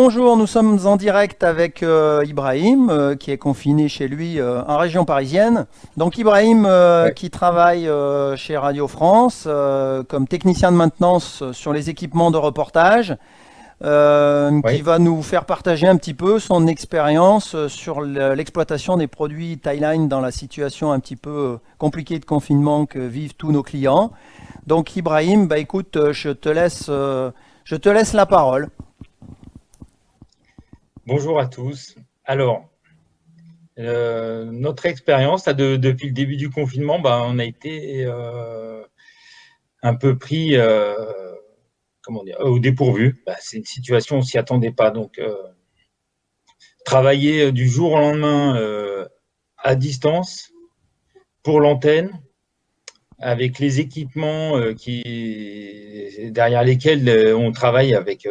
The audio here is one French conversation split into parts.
Bonjour, nous sommes en direct avec Ibrahim qui est confiné chez lui en région parisienne. Donc Ibrahim Ouais, qui travaille chez Radio France comme technicien de maintenance sur les équipements de reportage, qui ouais. va nous faire partager un petit peu son expérience sur l'exploitation des produits Thaïline dans la situation un petit peu compliquée de confinement que vivent tous nos clients. Donc Ibrahim, bah écoute, je te laisse la parole. Bonjour à tous. Alors, notre expérience là, depuis le début du confinement, bah, on a été un peu pris comment dire, au dépourvu. Bah, c'est une situation, on s'y attendait pas. Donc, travailler du jour au lendemain à distance pour l'antenne, avec les équipements derrière lesquels on travaille avec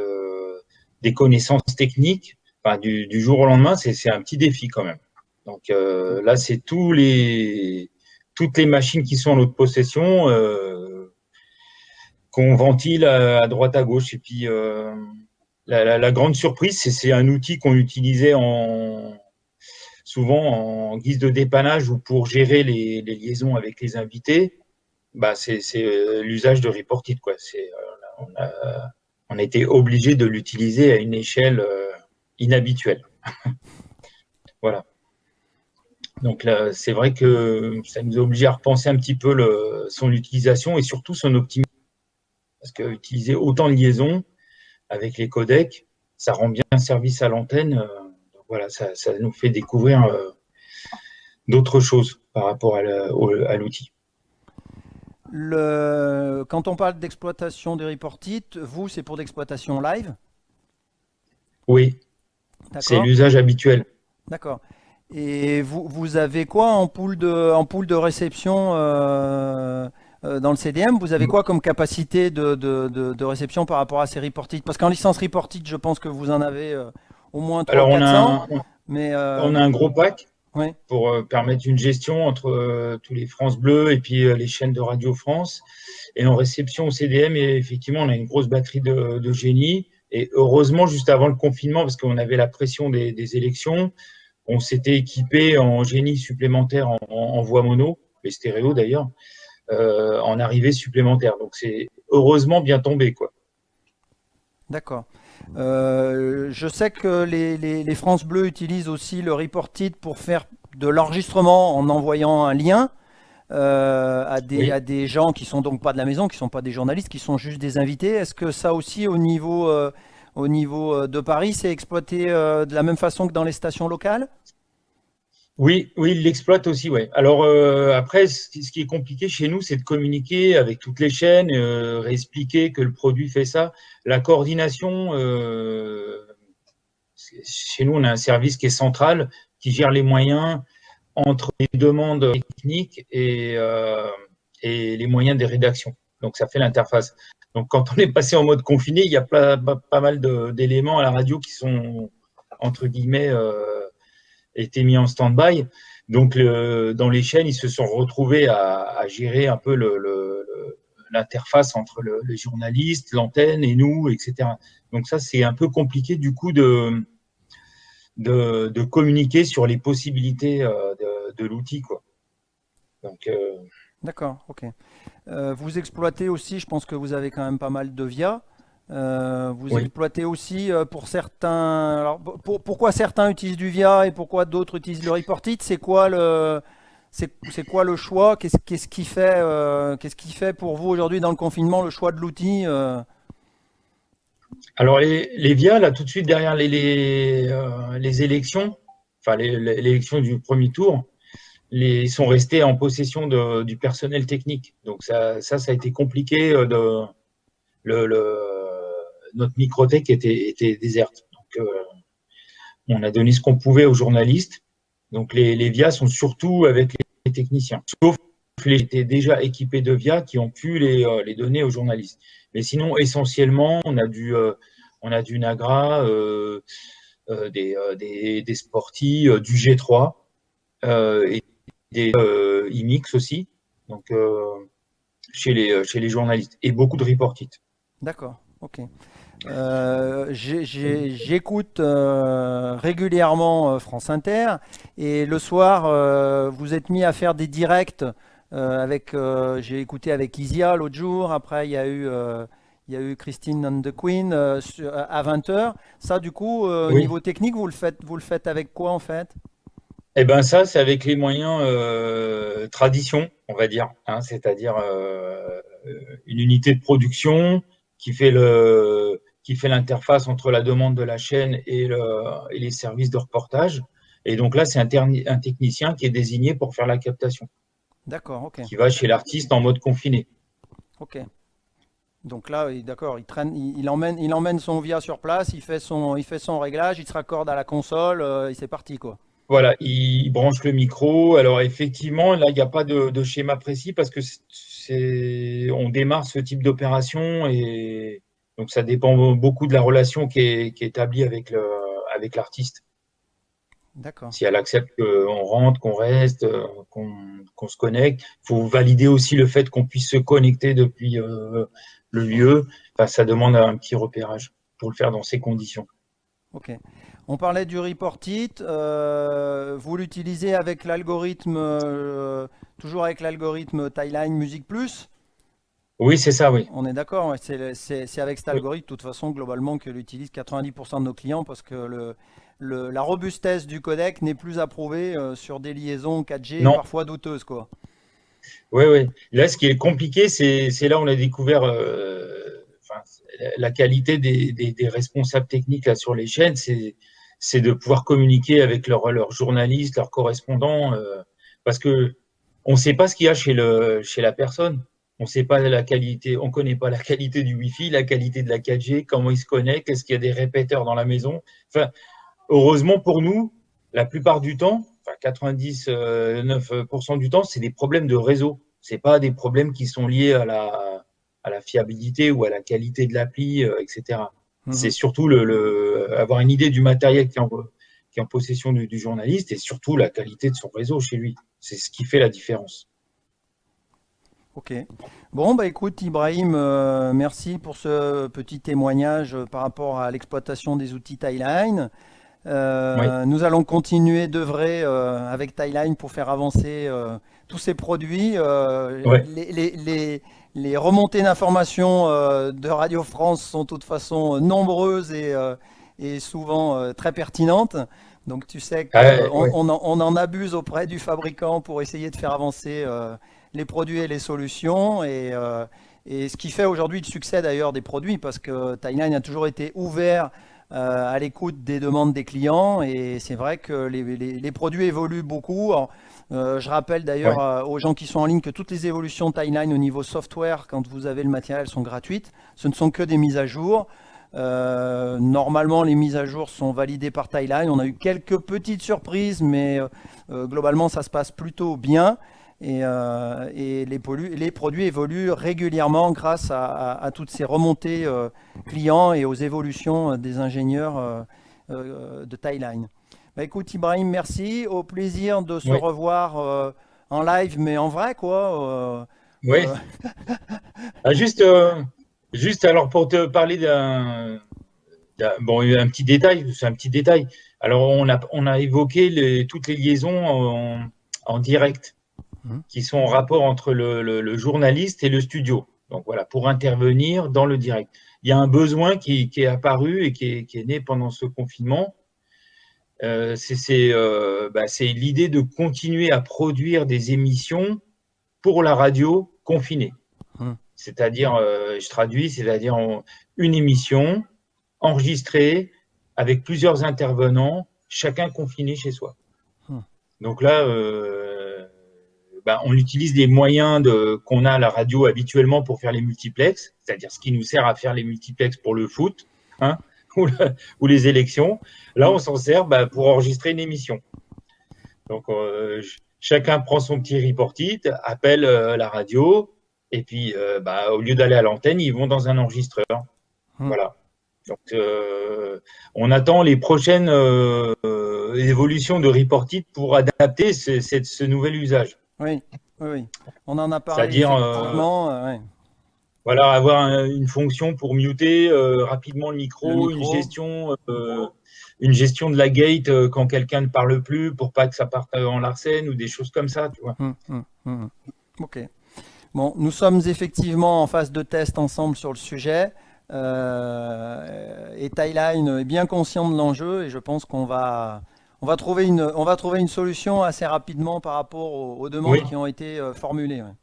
des connaissances techniques, enfin, du jour au lendemain, c'est un petit défi quand même. Donc là, c'est toutes les machines qui sont en notre possession qu'on ventile à droite à gauche. Et puis la grande surprise, c'est un outil qu'on utilisait souvent en guise de dépannage ou pour gérer les liaisons avec les invités. Bah, c'est l'usage de Reportit, quoi. On a été obligé de l'utiliser à une échelle inhabituelle. Voilà. Donc là, c'est vrai que ça nous a obligé à repenser un petit peu son utilisation et surtout son optimisation. Parce que utiliser autant de liaisons avec les codecs, ça rend bien service à l'antenne. Donc voilà, ça nous fait découvrir d'autres choses par rapport à l'outil. Quand on parle d'exploitation des reportits, vous, c'est pour l'exploitation live, Oui, c'est d'accord? l'usage habituel. D'accord. Et vous avez quoi en pool de réception dans le CDM? Vous avez quoi comme capacité de réception par rapport à ces reportits? Parce qu'en licence reportit, je pense que vous en avez au moins 300 ou Alors, 400. Mais on a un gros pack oui, pour permettre une gestion entre tous les France Bleu et puis les chaînes de Radio France. Et en réception au CDM, et effectivement, on a une grosse batterie de génie. Et heureusement, juste avant le confinement, parce qu'on avait la pression des élections, on s'était équipé en génie supplémentaire en voix mono, et stéréo d'ailleurs, en arrivée supplémentaire. Donc c'est heureusement bien tombé, quoi. d'accord. Je sais que les France Bleu utilisent aussi le reportit pour faire de l'enregistrement en envoyant un lien. À Oui. des gens qui sont donc pas de la maison, qui sont pas des journalistes, qui sont juste des invités. Est-ce que ça aussi, au niveau de Paris, c'est exploité de la même façon que dans les stations locales? Oui, oui, il l'exploite aussi, ouais. Alors après, ce qui est compliqué chez nous, c'est de communiquer avec toutes les chaînes, réexpliquer que le produit fait ça. La coordination, chez nous, on a un service qui est central, qui gère les moyens entre les demandes techniques et les moyens des rédactions. Donc ça fait l'interface. Donc quand on est passé en mode confiné, il y a pas mal d'éléments à la radio qui sont entre guillemets été mis en stand-by. Donc, dans les chaînes, ils se sont retrouvés à gérer un peu l'interface entre les journalistes, l'antenne et nous, etc. Donc ça, c'est un peu compliqué du coup de communiquer sur les possibilités de l'outil, quoi. Donc, D'accord, ok. Vous exploitez aussi, je pense que vous avez quand même pas mal de VIA. Vous oui. exploitez aussi pour certains. Alors, pourquoi certains utilisent du VIA et pourquoi d'autres utilisent le Reportit? C'est quoi le choix? Qu'est-ce qui fait pour vous aujourd'hui dans le confinement le choix de l'outil? Alors, les VIA, là, tout de suite derrière les élections, enfin, l'élection du premier tour, ils sont restés en possession du personnel technique. Donc ça a été compliqué. Le, le- Notre microthèque était déserte. Donc on a donné ce qu'on pouvait aux journalistes. Donc les VIA sont surtout avec les techniciens. Sauf les étaient déjà équipés de VIA qui ont pu les donner aux journalistes. Mais sinon, essentiellement, on a du Nagra, des Sporty, du G3 et des IMIX aussi. Donc chez les journalistes et beaucoup de reportit. D'accord, ok. J'écoute régulièrement France Inter et le soir, vous êtes mis à faire des directs j'ai écouté avec Isia l'autre jour, après il y a eu Christine and the Queen à 20 h. Ça, du coup, au Oui. niveau technique, vous le faites avec quoi en fait? Eh ben ça, c'est avec les moyens tradition, on va dire, hein, c'est-à-dire une unité de production qui fait l'interface entre la demande de la chaîne et les services de reportage. Et donc là, c'est un technicien qui est désigné pour faire la captation, D'accord, ok, qui va chez l'artiste en mode confiné. ok. Donc là, d'accord, il emmène son VIA sur place, il fait son réglage, il se raccorde à la console, et c'est parti quoi. Voilà, il branche le micro. Alors effectivement, là, il n'y a pas de schéma précis parce que on démarre ce type d'opération et donc ça dépend beaucoup de la relation qui est établie avec l'artiste. D'accord. Si elle accepte qu'on rentre, qu'on reste, qu'on se connecte, il faut valider aussi le fait qu'on puisse se connecter depuis le lieu. Enfin, ça demande un petit repérage pour le faire dans ces conditions. Ok. On parlait du report it. Vous l'utilisez avec l'algorithme, toujours avec l'algorithme Timeline Music Plus. Oui, c'est ça, oui. On est d'accord, ouais, c'est avec cet Oui. algorithme, de toute façon, globalement, que l'utilisent 90% de nos clients parce que la robustesse du codec n'est plus approuvée sur des liaisons 4G Non, parfois douteuses, quoi. oui, oui. Là, ce qui est compliqué, c'est là où on a découvert enfin, la qualité des responsables techniques là, sur les chaînes, c'est de pouvoir communiquer avec leurs journalistes, leurs correspondants, parce que on ne sait pas ce qu'il y a chez la personne. On sait pas la qualité, on connaît pas la qualité du Wi-Fi, la qualité de la 4G, comment ils se connectent, est-ce qu'il y a des répéteurs dans la maison. Enfin, heureusement pour nous, la plupart du temps, enfin 99% du temps, c'est des problèmes de réseau. C'est pas des problèmes qui sont liés à la fiabilité ou à la qualité de l'appli, etc. C'est Mhm. surtout avoir une idée du matériel qui est en possession du journaliste et surtout la qualité de son réseau chez lui. C'est ce qui fait la différence. Ok. Bon, bah écoute, Ibrahim, merci pour ce petit témoignage par rapport à l'exploitation des outils Timeline. Oui, Nous allons continuer d'œuvrer avec Timeline pour faire avancer tous ces produits. ouais, Les remontées d'informations de Radio France sont de toute façon nombreuses et souvent très pertinentes. Donc tu sais ah, qu'on ouais, on en abuse auprès du fabricant pour essayer de faire avancer les produits et les solutions. Et ce qui fait aujourd'hui le succès d'ailleurs des produits, parce que Timeline a toujours été ouvert à l'écoute des demandes des clients. Et c'est vrai que les produits évoluent beaucoup. Alors, je rappelle d'ailleurs ouais, aux gens qui sont en ligne que toutes les évolutions Timeline au niveau software, quand vous avez le matériel, sont gratuites. Ce ne sont que des mises à jour. Normalement, les mises à jour sont validées par Timeline. On a eu quelques petites surprises, mais globalement, ça se passe plutôt bien. Et les produits évoluent régulièrement grâce à toutes ces remontées clients et aux évolutions des ingénieurs de Timeline. Bah, écoute, Ibrahim, merci. Au plaisir de se ouais, revoir en live, mais en vrai, quoi. ouais. Ah, juste alors pour te parler bon, un petit détail, c'est un petit détail. Alors on a évoqué toutes les liaisons en direct Mhm. qui sont en rapport entre le journaliste et le studio. Donc voilà, pour intervenir dans le direct. Il y a un besoin qui est apparu et qui est né pendant ce confinement. C'est l'idée de continuer à produire des émissions pour la radio confinée. Mhm. C'est-à-dire, je traduis, c'est-à-dire une émission enregistrée avec plusieurs intervenants, chacun confiné chez soi. Mhm. Donc là, on utilise les moyens qu'on a à la radio habituellement pour faire les multiplex, c'est-à-dire ce qui nous sert à faire les multiplex pour le foot, hein, ou les élections. Là, on s'en sert pour enregistrer une émission. Donc, chacun prend son petit report-it, appelle la radio, et puis, au lieu d'aller à l'antenne, ils vont dans un enregistreur. Mhm. Voilà. Donc, on attend les prochaines évolutions de report-it pour adapter ce nouvel usage. Oui, oui, oui. On en a parlé C'est-à-dire, effectivement. Ouais. Voilà, avoir une fonction pour muter rapidement le Le micro, micro. une gestion de la gate quand quelqu'un ne parle plus pour pas que ça parte en larcène ou des choses comme ça, tu vois. Ok. Bon, nous sommes effectivement en phase de test ensemble sur le sujet. Et Timeline est bien conscient de l'enjeu et je pense on va trouver une solution assez rapidement par rapport aux demandes Oui, qui ont été formulées. Ouais.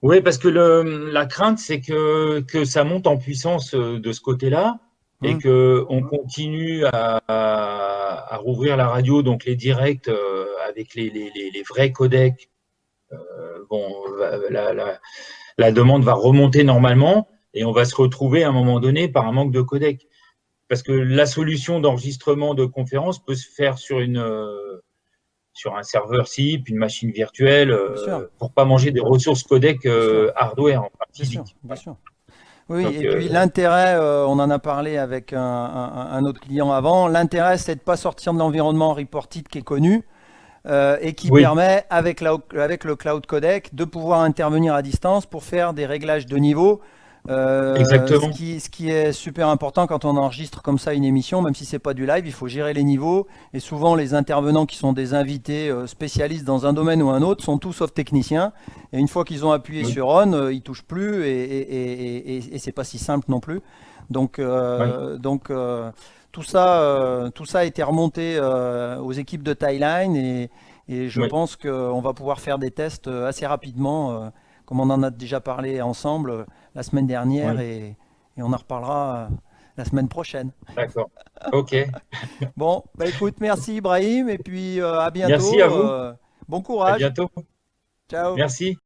oui, parce que la crainte, c'est que ça monte en puissance de ce côté-là et Hum, que on continue à rouvrir la radio, donc les directs avec les vrais codecs. Bon, la demande va remonter normalement et on va se retrouver à un moment donné par un manque de codec. Parce que la solution d'enregistrement de conférence peut se faire sur un serveur SIP, une machine virtuelle, bien sûr, pour pas manger des ressources codec bien sûr, hardware, enfin bien sûr, physique. bien Voilà. sûr. Oui, Donc, et puis l'intérêt, on en a parlé avec un autre client avant, l'intérêt c'est de ne pas sortir de l'environnement Reported qui est connu et qui oui, permet, avec le cloud codec, de pouvoir intervenir à distance pour faire des réglages de niveau. exactement. Ce qui est super important quand on enregistre comme ça une émission, même si c'est pas du live, il faut gérer les niveaux. Et souvent, les intervenants qui sont des invités spécialistes dans un domaine ou un autre sont tous sauf techniciens. Et une fois qu'ils ont appuyé Oui, sur on, ils touchent plus et c'est pas si simple non plus. Donc, oui, tout ça a été remonté aux équipes de Timeline et je oui, pense qu'on va pouvoir faire des tests assez rapidement, comme on en a déjà parlé ensemble la semaine dernière oui, et on en reparlera la semaine prochaine. d'accord. OK. Bon, bah écoute, merci Ibrahim et puis à Merci à bientôt. vous. Bon À courage. bientôt. Ciao. Merci.